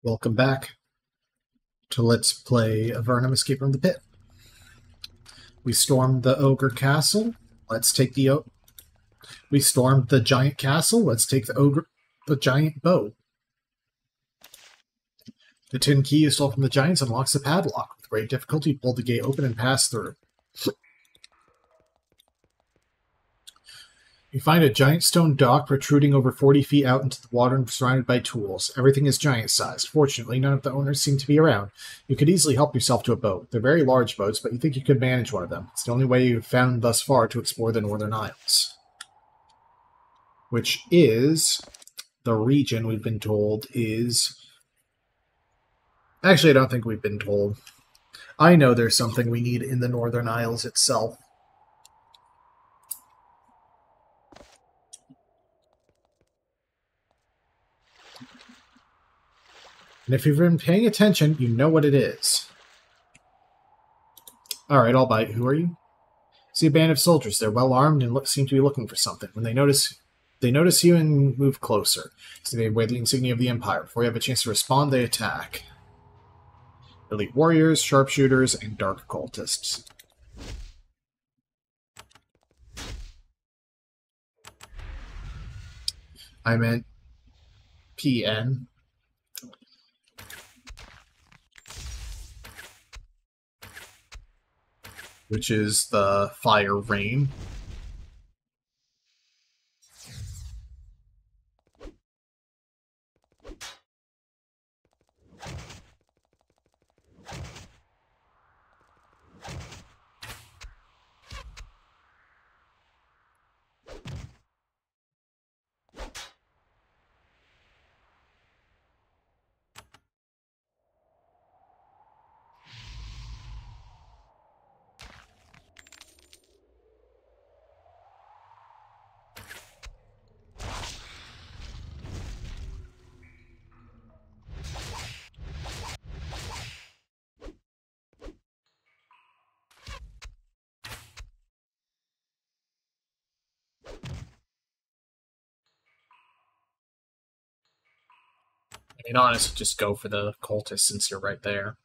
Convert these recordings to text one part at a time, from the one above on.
Welcome back to Let's Play Avernum Escape from the Pit. We stormed the Ogre Castle. Let's take the We stormed the Giant Castle. Let's take the Giant Bow. The tin key you stole from the Giants unlocks the padlock. With great difficulty, pull the gate open and pass through. You find a giant stone dock protruding over 40 feet out into the water and surrounded by tools. Everything is giant-sized. Fortunately, none of the owners seem to be around. You could easily help yourself to a boat. They're very large boats, but you think you could manage one of them. It's the only way you've found thus far to explore the Northern Isles. Which is the region we've been told is... Actually, I don't think we've been told. I know there's something we need in the Northern Isles itself. And if you've been paying attention, you know what it is. Alright, I'll bite. Who are you? See a band of soldiers. They're well armed and seem to be looking for something. When they notice you and move closer. So they wear the insignia of the Empire. Before you have a chance to respond, they attack. Elite warriors, sharpshooters, and dark cultists. I meant PN. Which is the fire rain. I mean, honestly, just go for the cultist since you're right there.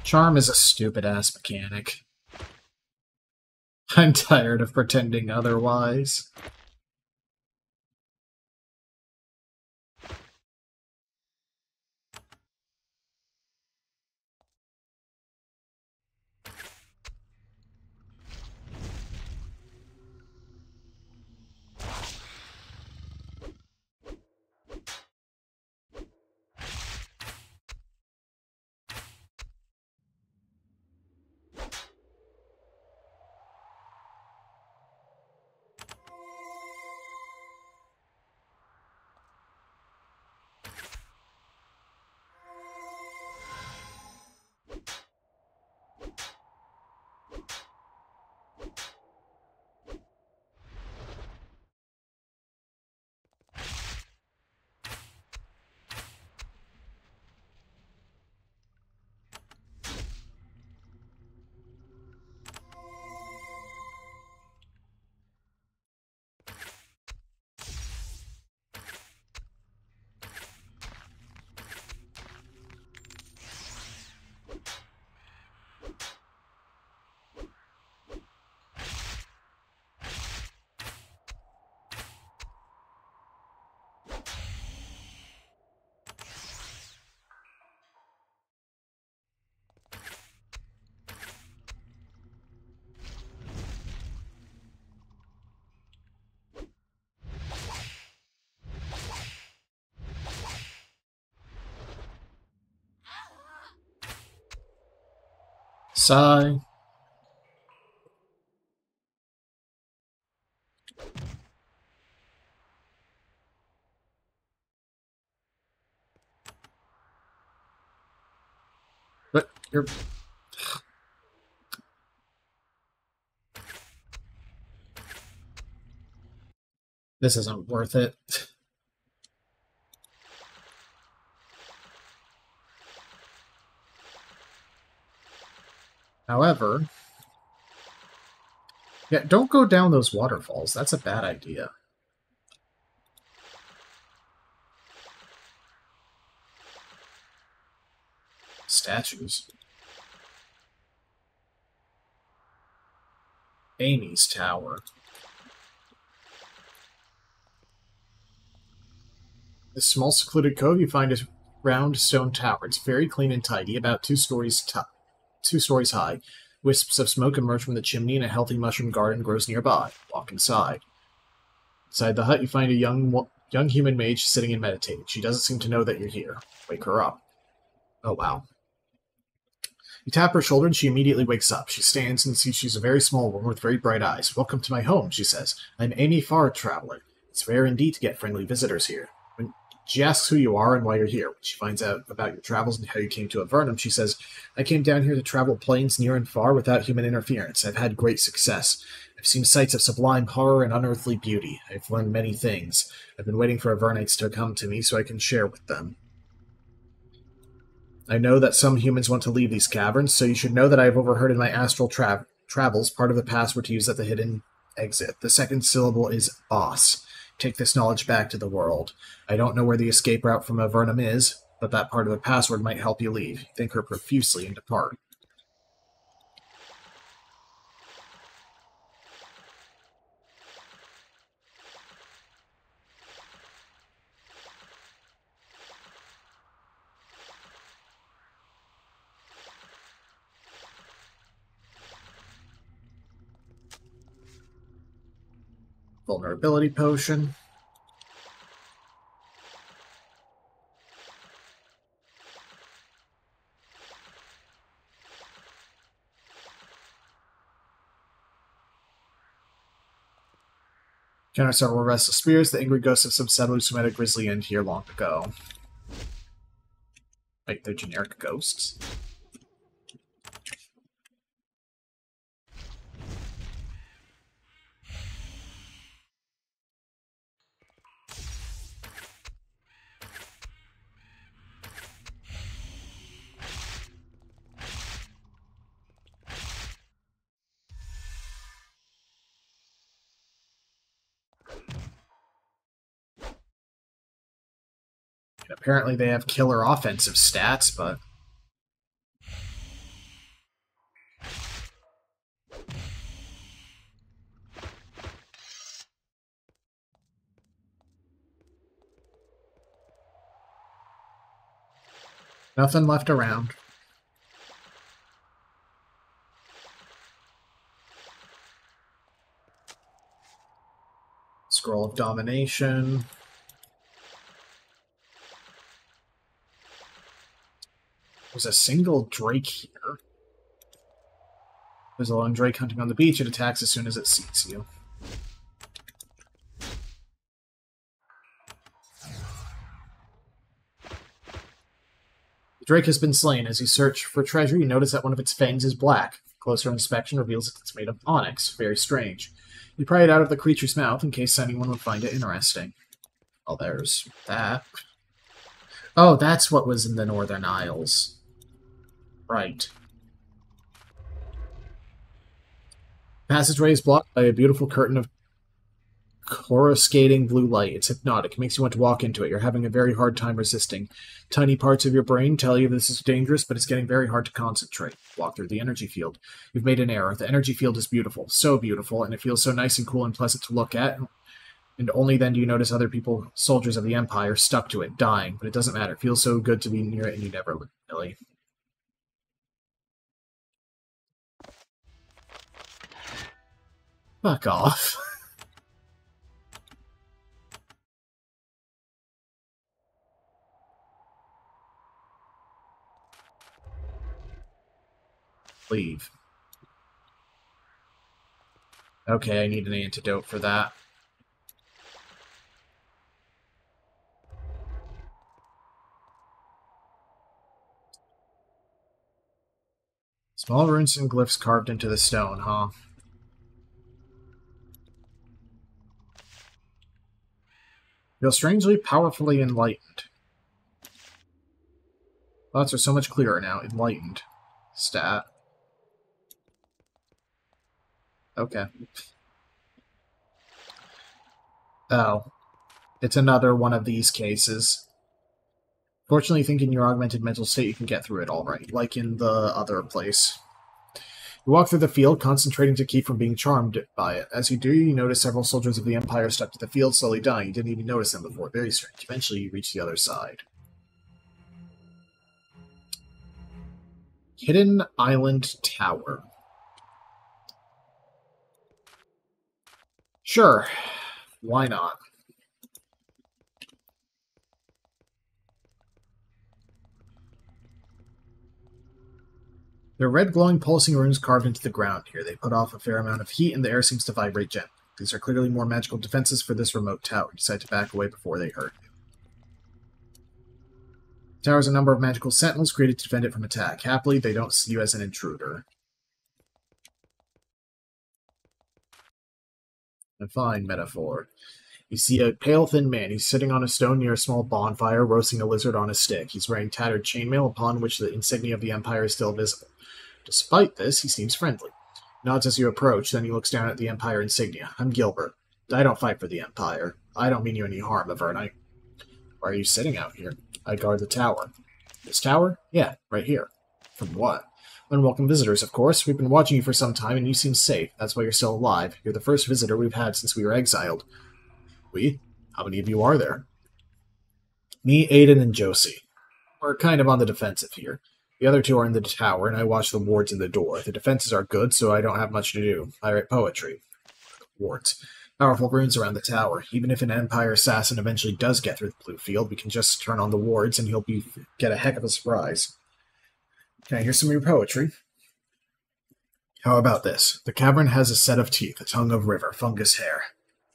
Charm is a stupid-ass mechanic. I'm tired of pretending otherwise. Sigh. You're... This isn't worth it. However... Yeah, don't go down those waterfalls. That's a bad idea. Statues. Amy's Tower. This small secluded cove, you find a round stone tower. It's very clean and tidy, about 2 stories high. Wisps of smoke emerge from the chimney, and a healthy mushroom garden grows nearby. Walk inside. Inside the hut, you find a young human mage sitting and meditating. She doesn't seem to know that you're here. Wake her up. Oh, wow. You tap her shoulder, and she immediately wakes up. She stands and sees she's a very small woman with very bright eyes. Welcome to my home, she says. I'm Amy Far Traveler. It's rare indeed to get friendly visitors here. When she asks who you are and why you're here. When she finds out about your travels and how you came to Avernum, she says, I came down here to travel plains near and far without human interference. I've had great success. I've seen sights of sublime horror and unearthly beauty. I've learned many things. I've been waiting for Avernites to come to me so I can share with them. I know that some humans want to leave these caverns, so you should know that I have overheard in my astral travels part of the password to use at the hidden exit. The second syllable is boss. Take this knowledge back to the world. I don't know where the escape route from Avernum is, but that part of the password might help you leave. Thank her profusely and depart. Vulnerability potion. Counter several restless spirits, the angry ghosts of some settlers who met a grisly end here long ago. Wait, they're generic ghosts? And apparently they have killer offensive stats, but... nothing left around. Scroll of Domination. There's a single drake here. There's a lone drake hunting on the beach. It attacks as soon as it sees you. The drake has been slain. As you search for treasure, you notice that one of its fangs is black. Closer inspection reveals that it's made of onyx. Very strange. You pry it out of the creature's mouth in case anyone would find it interesting. Oh, there's that. Oh, that's what was in the Northern Isles. Right. Passageway is blocked by a beautiful curtain of coruscating blue light. It's hypnotic. It makes you want to walk into it. You're having a very hard time resisting. Tiny parts of your brain tell you this is dangerous, but it's getting very hard to concentrate. Walk through the energy field. You've made an error. The energy field is beautiful. So beautiful, and it feels so nice and cool and pleasant to look at. And only then do you notice other people, soldiers of the Empire, stuck to it, dying. But it doesn't matter. It feels so good to be near it, and you never really. Fuck off. Leave. Okay, I need an antidote for that. Small runes and glyphs carved into the stone, huh? Feel strangely powerfully enlightened. Thoughts are so much clearer now. Enlightened. Stat. Okay. Oh. It's another one of these cases. Fortunately, think in your augmented mental state you can get through it all right, like in the other place. You walk through the field, concentrating to keep from being charmed by it. As you do, you notice several soldiers of the Empire stuck to the field, slowly dying. You didn't even notice them before. Very strange. Eventually, you reach the other side. Hidden Island Tower. Sure. Why not? There are red glowing pulsing runes carved into the ground here. They put off a fair amount of heat, and the air seems to vibrate gently. These are clearly more magical defenses for this remote tower. You decide to back away before they hurt you. The tower has a number of magical sentinels created to defend it from attack. Happily, they don't see you as an intruder. A fine metaphor. You see a pale, thin man. He's sitting on a stone near a small bonfire, roasting a lizard on a stick. He's wearing tattered chainmail, upon which the insignia of the Empire is still visible. Despite this, he seems friendly. Nods as you approach, then he looks down at the Empire insignia. I'm Gilbert. I don't fight for the Empire. I don't mean you any harm, Avernum. Why are you sitting out here? I guard the tower. This tower? Yeah, right here. From what? Unwelcome visitors, of course. We've been watching you for some time, and you seem safe. That's why you're still alive. You're the first visitor we've had since we were exiled. We? How many of you are there? Me, Aiden, and Josie. We're kind of on the defensive here. The other two are in the tower, and I watch the wards in the door. The defenses are good, so I don't have much to do. I write poetry. Wards. Powerful runes around the tower. Even if an Empire assassin eventually does get through the blue field, we can just turn on the wards, and get a heck of a surprise. Can I hear some of your poetry? How about this? The cavern has a set of teeth, a tongue of river, fungus hair.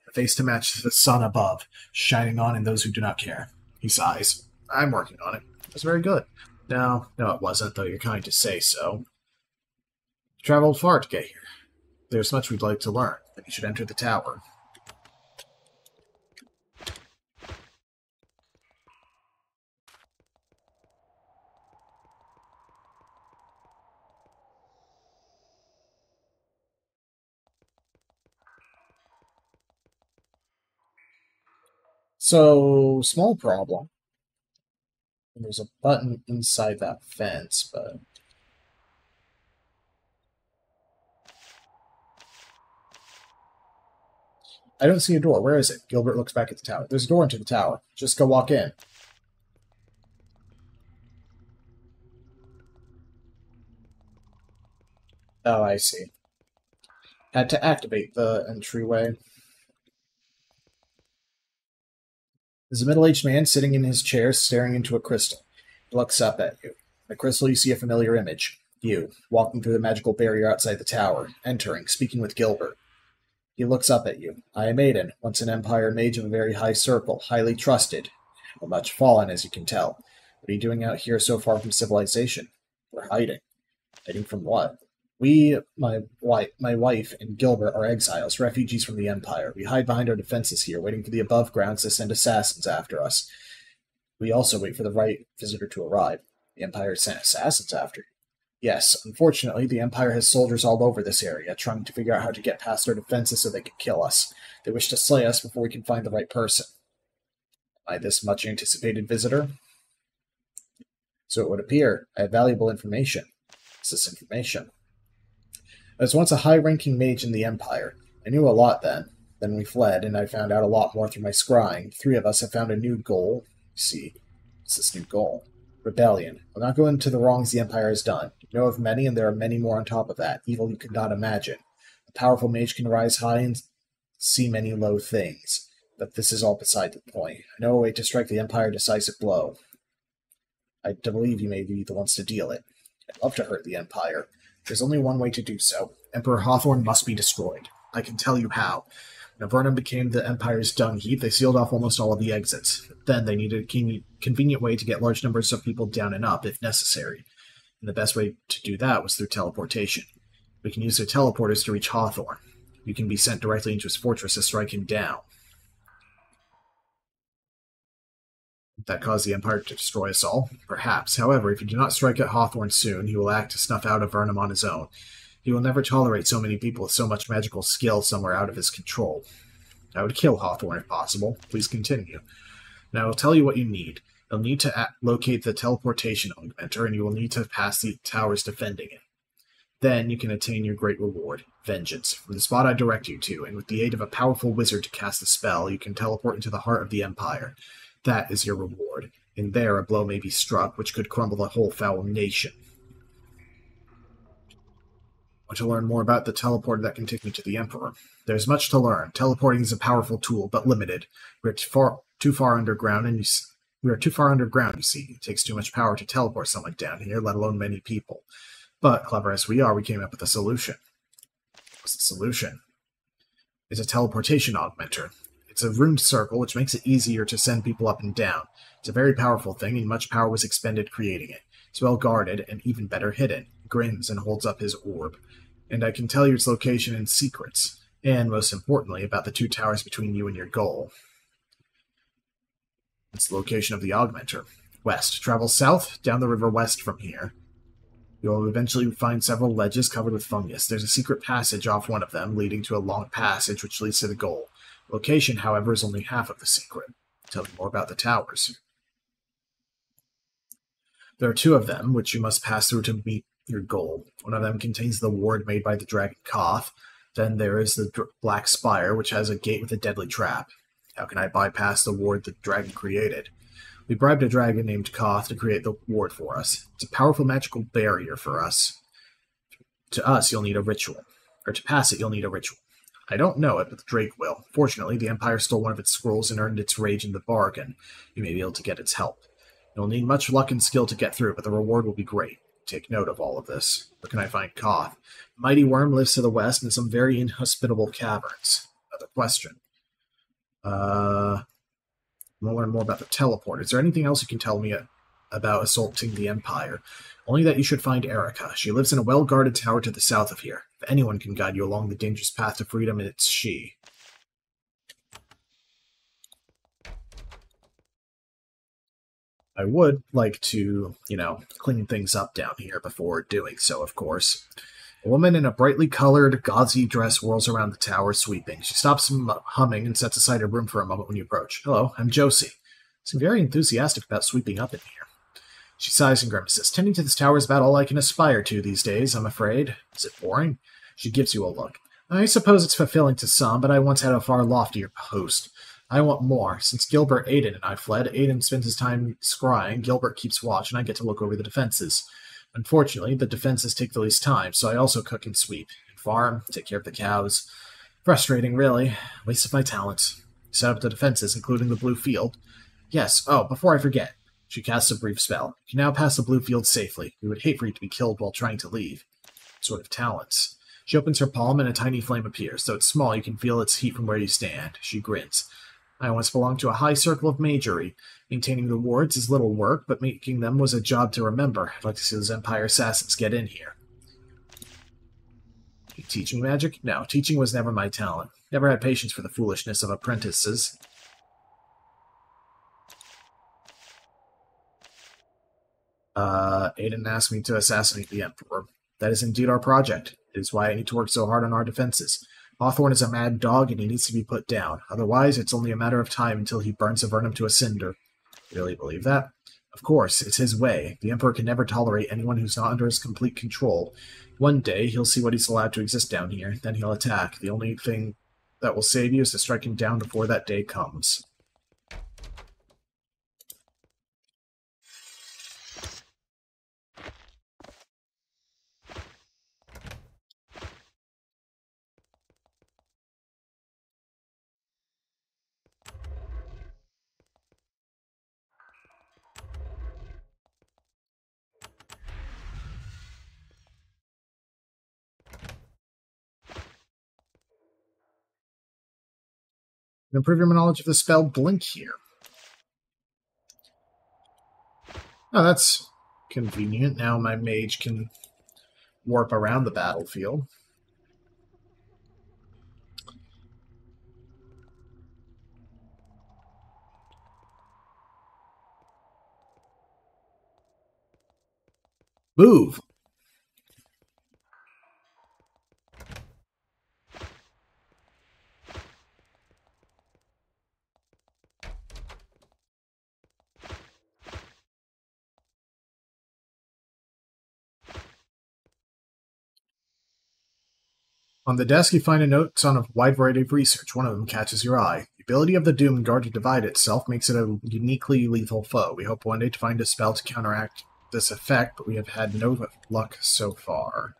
A face to match the sun above, shining on in those who do not care. He sighs. I'm working on it. It was very good. No, it wasn't, though you're kind to say so. You traveled far to get here. There's much we'd like to learn, but you should enter the tower. So, small problem. There's a button inside that fence, but... I don't see a door. Where is it? Gilbert looks back at the tower. There's a door into the tower. Just go walk in. Oh, I see. Had to activate the entryway. There's a middle-aged man sitting in his chair, staring into a crystal. He looks up at you. In the crystal, you see a familiar image. You, walking through the magical barrier outside the tower, entering, speaking with Gilbert. He looks up at you. I am Aiden, once an Empire mage of a very high circle, highly trusted, but much fallen, as you can tell. What are you doing out here so far from civilization? We're hiding. Hiding from what? We, my wife, and Gilbert are exiles, refugees from the Empire. We hide behind our defenses here, waiting for the above grounds to send assassins after us. We also wait for the right visitor to arrive. The Empire sent assassins after you. Yes, unfortunately, the Empire has soldiers all over this area, trying to figure out how to get past our defenses so they can kill us. They wish to slay us before we can find the right person. Am I this much anticipated visitor? So it would appear. I have valuable information. What's this information? I was once a high-ranking mage in the Empire. I knew a lot then. Then we fled, and I found out a lot more through my scrying. 3 of us have found a new goal. See, what's this new goal? Rebellion. I'll not go into the wrongs the Empire has done. You know of many, and there are many more on top of that. Evil you could not imagine. A powerful mage can rise high and see many low things. But this is all beside the point. I know a way to strike the Empire a decisive blow. I believe you may be the ones to deal it. I'd love to hurt the Empire. There's only one way to do so. Emperor Hawthorne must be destroyed. I can tell you how. When Avernum became the Empire's dung heap, they sealed off almost all of the exits. Then they needed a convenient way to get large numbers of people down and up, if necessary. And the best way to do that was through teleportation. We can use their teleporters to reach Hawthorne. You can be sent directly into his fortress to strike him down. That caused the Empire to destroy us all? Perhaps. However, if you do not strike at Hawthorne soon, he will act to snuff out Avernum on his own. He will never tolerate so many people with so much magical skill somewhere out of his control. I would kill Hawthorne if possible. Please continue. Now I will tell you what you need. You'll need to locate the teleportation augmenter, and you will need to pass the towers defending it. Then you can attain your great reward, vengeance, from the spot I direct you to, and with the aid of a powerful wizard to cast a spell, you can teleport into the heart of the Empire. That is your reward, and there a blow may be struck, which could crumble the whole foul nation. Want to learn more about the teleporter that can take me to the Emperor? There's much to learn. Teleporting is a powerful tool, but limited. We're too far underground, you see. It takes too much power to teleport someone down here, let alone many people. But, clever as we are, we came up with a solution. What's the solution? It's a teleportation augmenter. It's a runed circle, which makes it easier to send people up and down. It's a very powerful thing, and much power was expended creating it. It's well guarded, and even better hidden. It grins and holds up his orb. And I can tell you its location and secrets, and most importantly, about the 2 towers between you and your goal. It's the location of the augmenter. West. Travel south, down the river west from here. You'll eventually find several ledges covered with fungus. There's a secret passage off one of them, leading to a long passage which leads to the goal. Location, however, is only half of the secret. Tell me more about the towers. There are 2 of them, which you must pass through to meet your goal. One of them contains the ward made by the dragon Koth. Then there is the Black Spire, which has a gate with a deadly trap. How can I bypass the ward the dragon created? We bribed a dragon named Koth to create the ward for us. It's a powerful magical barrier for us. To us, you'll need a ritual. Or to pass it, you'll need a ritual. I don't know it, but the Drake will. Fortunately, the Empire stole one of its scrolls and earned its rage in the bargain. You may be able to get its help. You'll need much luck and skill to get through, but the reward will be great. Take note of all of this. Where can I find Koth? The mighty worm lives to the west in some very inhospitable caverns. Another question. I want to learn more about the teleport. Is there anything else you can tell me about assaulting the Empire? Only that you should find Erica. She lives in a well-guarded tower to the south of here. If anyone can guide you along the dangerous path to freedom, it's she. I would like to, clean things up down here before doing so, of course. A woman in a brightly colored, gauzy dress whirls around the tower, sweeping. She stops humming and sets aside her room for a moment when you approach. Hello, I'm Josie. Seem very enthusiastic about sweeping up in here. She sighs and grimaces. Tending to this tower is about all I can aspire to these days, I'm afraid. Is it boring? She gives you a look. I suppose it's fulfilling to some, but I once had a far loftier post. I want more. Since Gilbert, Aiden, and I fled, Aiden spends his time scrying, Gilbert keeps watch, and I get to look over the defenses. Unfortunately, the defenses take the least time, so I also cook and sweep, and farm, take care of the cows. Frustrating, really. Waste of my talents. Set up the defenses, including the blue field. Yes, before I forget. She casts a brief spell. You can now pass the blue field safely. We would hate for you to be killed while trying to leave. What sort of talents? She opens her palm and a tiny flame appears. Though it's small, you can feel its heat from where you stand. She grins. I once belonged to a high circle of magery. Maintaining the wards is little work, but making them was a job to remember. I'd like to see those Empire assassins get in here. You teach me magic? No, teaching was never my talent. Never had patience for the foolishness of apprentices. Aiden asked me to assassinate the Emperor. That is indeed our project. It is why I need to work so hard on our defenses. Hawthorne is a mad dog, and he needs to be put down. Otherwise, it's only a matter of time until he burns Avernum to a cinder. You really believe that? Of course, it's his way. The Emperor can never tolerate anyone who's not under his complete control. One day, he'll see what he's allowed to exist down here, then he'll attack. The only thing that will save you is to strike him down before that day comes. Improve your knowledge of the spell Blink here. Oh, that's Convenient. Now my mage can warp around the battlefield. Move! On the desk, you find a note on a wide variety of research. One of them catches your eye. The ability of the Doomed Guard to divide itself makes it a uniquely lethal foe. We hope one day to find a spell to counteract this effect, but we have had no luck so far.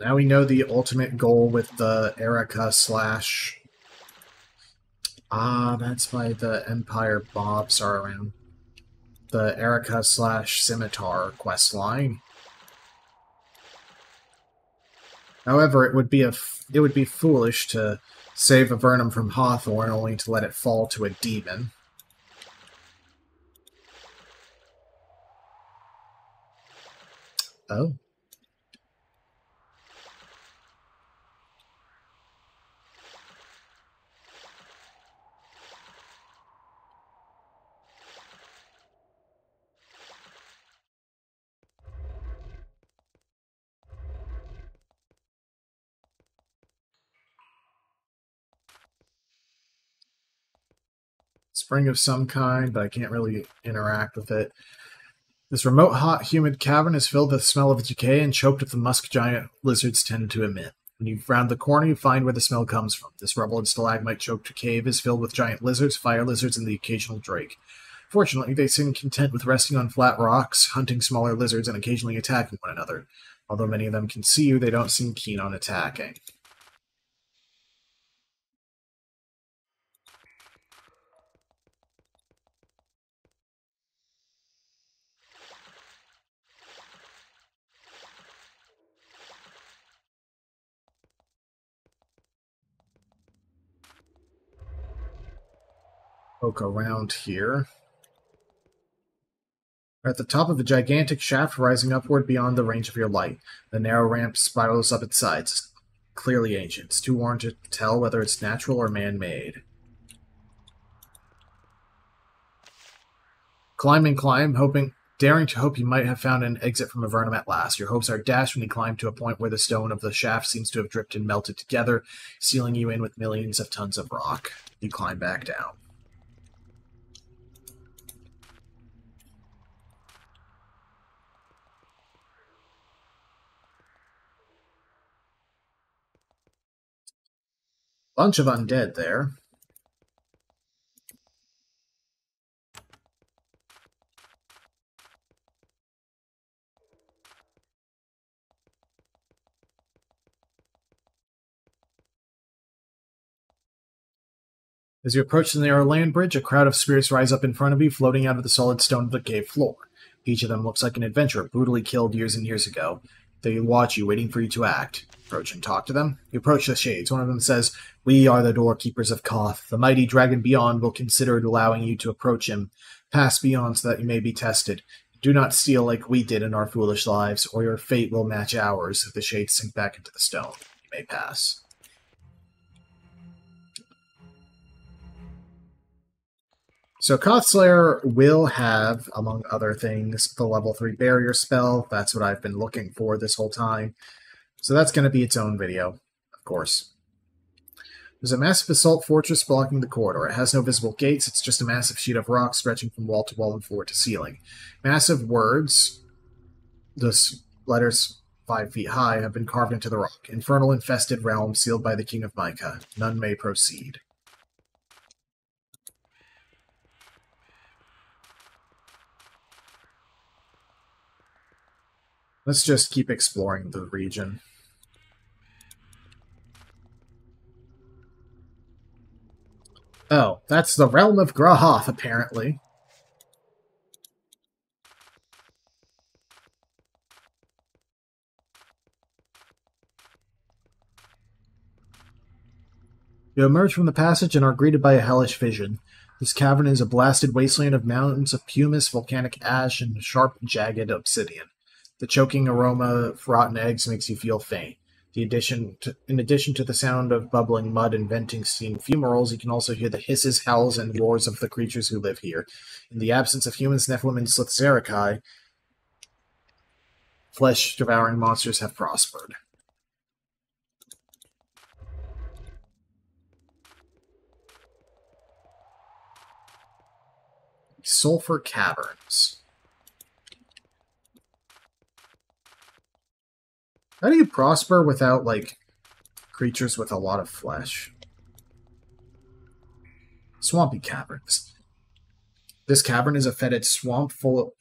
Now we know the ultimate goal with the Erica slash... that's why the Empire mobs are around. The Erica slash Scimitar quest line. However, it would be foolish to save Avernum from Hawthorne only to let it fall to a demon. Oh. Spring of some kind, but I can't really interact with it. This remote, hot, humid cavern is filled with the smell of decay and choked with the musk giant lizards tend to emit. When you round the corner, you find where the smell comes from. This rubble and stalagmite-choked cave is filled with giant lizards, fire lizards, and the occasional drake. Fortunately, they seem content with resting on flat rocks, hunting smaller lizards, and occasionally attacking one another. Although many of them can see you, they don't seem keen on attacking. Poke around here. We're at the top of a gigantic shaft rising upward beyond the range of your light. The narrow ramp spirals up its sides. Clearly ancient. It's too worn to tell whether it's natural or man-made. Climb and climb, daring to hope you might have found an exit from Avernum at last. Your hopes are dashed when you climb to a point where the stone of the shaft seems to have dripped and melted together, sealing you in with millions of tons of rock. You climb back down. Bunch of undead there. As you approach the narrow land bridge, a crowd of spirits rise up in front of you, floating out of the solid stone of the cave floor. Each of them looks like an adventurer, brutally killed years and years ago. They watch you, waiting for you to act. Approach and talk to them. You approach the shades. One of them says, "We are the doorkeepers of Koth. The mighty dragon beyond will consider allowing you to approach him. Pass beyond so that you may be tested. Do not steal like we did in our foolish lives, or your fate will match ours." If the shades sink back into the stone, you may pass. So Kothslayer will have, among other things, the level 3 barrier spell. That's what I've been looking for this whole time. So that's going to be its own video, of course. There's a massive assault fortress blocking the corridor. It has no visible gates. It's just a massive sheet of rock stretching from wall to wall and floor to ceiling. Massive words, the letters 5 feet high, have been carved into the rock. Infernal infested realm sealed by the King of Micah. None may proceed. Let's just keep exploring the region. Oh, that's the realm of Grahoth, apparently. You emerge from the passage and are greeted by a hellish vision. This cavern is a blasted wasteland of mountains of pumice, volcanic ash, and sharp, jagged obsidian. The choking aroma of rotten eggs makes you feel faint. In addition to the sound of bubbling mud and venting steam fumaroles, you can also hear the hisses, howls, and roars of the creatures who live here. In the absence of humans, Nephilim, and Slithzerikai, flesh-devouring monsters have prospered. Sulfur Caverns. How do you prosper without, like, creatures with a lot of flesh? Swampy Caverns. This cavern is a fetid swamp full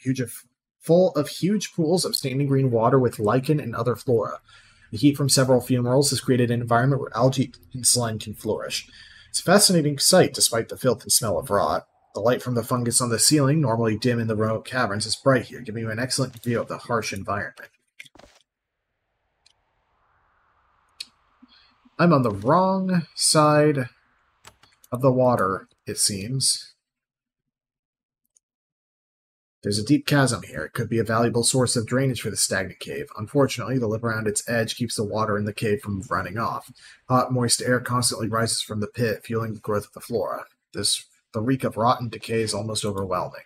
of huge pools of standing green water with lichen and other flora. The heat from several fumaroles has created an environment where algae and slime can flourish. It's a fascinating sight despite the filth and smell of rot. The light from the fungus on the ceiling, normally dim in the remote caverns, is bright here, giving you an excellent view of the harsh environment. I'm on the wrong side of the water, it seems. There's a deep chasm here. It could be a valuable source of drainage for the stagnant cave. Unfortunately, the lip around its edge keeps the water in the cave from running off. Hot, moist air constantly rises from the pit, fueling the growth of the flora. The reek of rotten decay is almost overwhelming.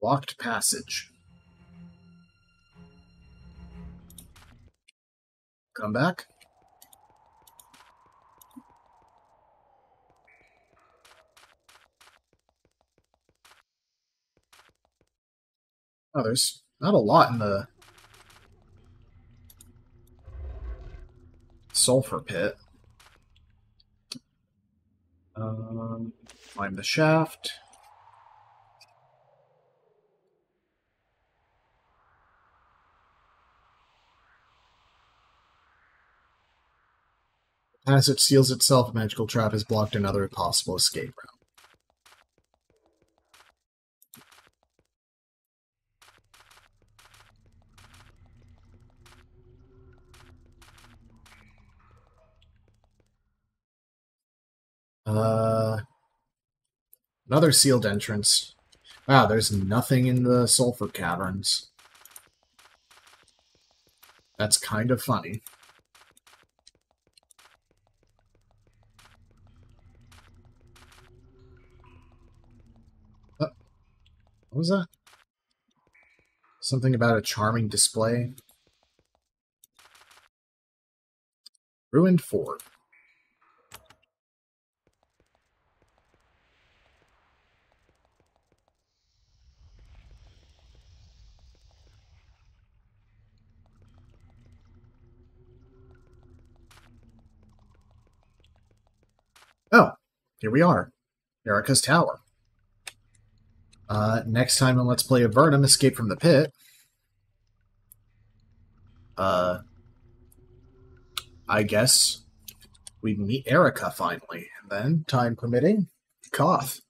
Locked passage. Come back. Oh, there's not a lot in the sulfur pit. Climb the shaft. The passage seals itself. A magical trap has blocked another possible escape route. Another sealed entrance. Wow, there's nothing in the sulfur caverns. That's kind of funny. What was that? Something about a charming display? Ruined fort. Oh, here we are. Erica's Tower. Next time on Let's Play Avernum, Escape from the Pit. I guess we meet Erica finally. And then, time permitting, Koth.